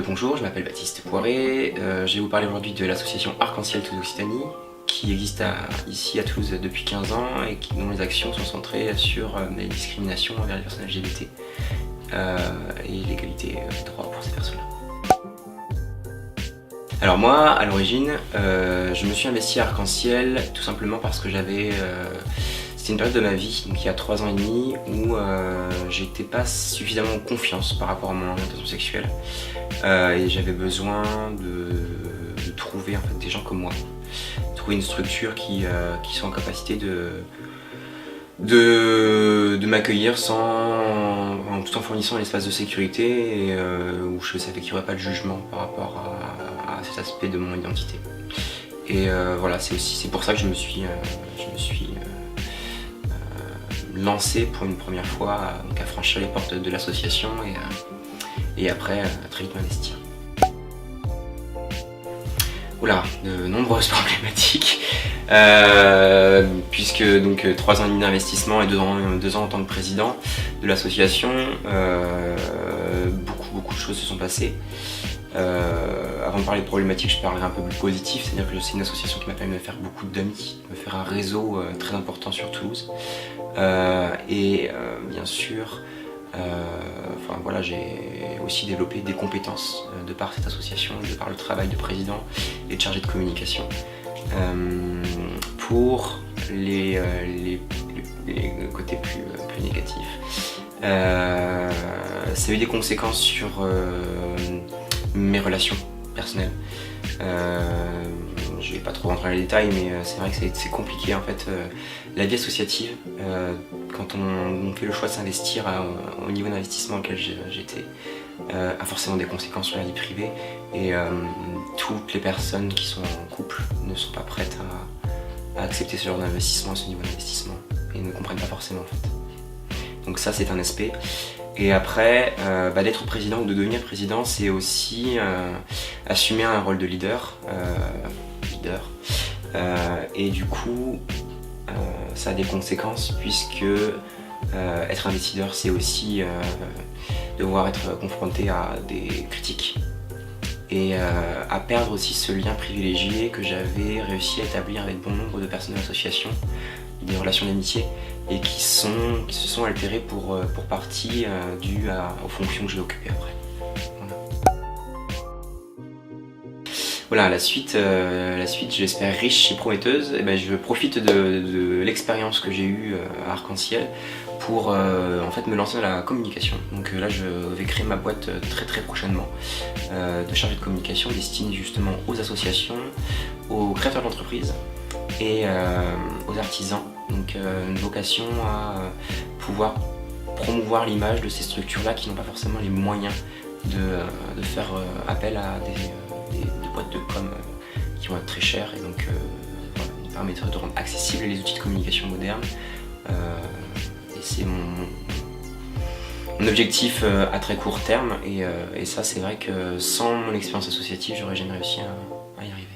Bonjour, je m'appelle Baptiste Poiré, je vais vous parler aujourd'hui de l'association Arc-en-Ciel Toulouse Occitanie qui existe ici à Toulouse depuis 15 ans et dont les actions sont centrées sur les discriminations envers les personnes LGBT et l'égalité des droits pour ces personnes-là. Alors moi, à l'origine, je me suis investi à Arc-en-Ciel tout simplement parce que c'était une période de ma vie, donc il y a 3 ans et demi, où j'étais pas suffisamment en confiance par rapport à mon orientation sexuelle et j'avais besoin de trouver en fait, des gens comme moi, trouver une structure qui soit en capacité de m'accueillir tout en fournissant un espace de sécurité et où je savais qu'il n'y aurait pas de jugement par rapport à cet aspect de mon identité. Et voilà, c'est pour ça que je me suis lancé pour une première fois à franchir les portes de l'association et après très vite m'investir. Oula, de nombreuses problématiques, puisque donc 3 ans et demi d'investissement et 2 ans en tant que président de l'association, beaucoup de choses se sont passées. Avant de parler de problématiques, je parlerai un peu plus positif, c'est-à-dire que c'est une association qui m'a permis de me faire beaucoup d'amis, de me faire un réseau très important sur Toulouse. Bien sûr, voilà, j'ai aussi développé des compétences de par cette association, de par le travail de président et de chargé de communication. Pour les côtés plus négatifs, ça a eu des conséquences sur mes relations personnelles. Je vais pas trop rentrer dans les détails, mais c'est vrai que c'est compliqué en fait. La vie associative, quand on fait le choix de s'investir au niveau d'investissement auquel j'étais, a forcément des conséquences sur la vie privée et toutes les personnes qui sont en couple ne sont pas prêtes à accepter ce genre d'investissement, ce niveau d'investissement et ne comprennent pas forcément en fait. Donc ça c'est un aspect. Et après, d'être président ou de devenir président, c'est aussi assumer un rôle de leader. Et du coup, ça a des conséquences puisque être un décideur, c'est aussi devoir être confronté à des critiques et à perdre aussi ce lien privilégié que j'avais réussi à établir avec bon nombre de personnes de l'association, des relations d'amitié et qui se sont altérées pour partie dues aux fonctions que j'ai occupées après. Voilà, la suite j'espère riche et prometteuse. Et je profite de l'expérience que j'ai eue à Arc-en-Ciel pour en fait me lancer dans la communication. Donc là je vais créer ma boîte très prochainement de chargé de communication destinée justement aux associations, aux créateurs d'entreprises et aux artisans. Donc une vocation à pouvoir promouvoir l'image de ces structures-là qui n'ont pas forcément les moyens de faire appel à des boîtes de com qui vont être très chères et donc voilà, ils permettent de rendre accessibles les outils de communication modernes. Et c'est mon objectif à très court terme et ça c'est vrai que sans mon expérience associative j'aurais jamais réussi à y arriver.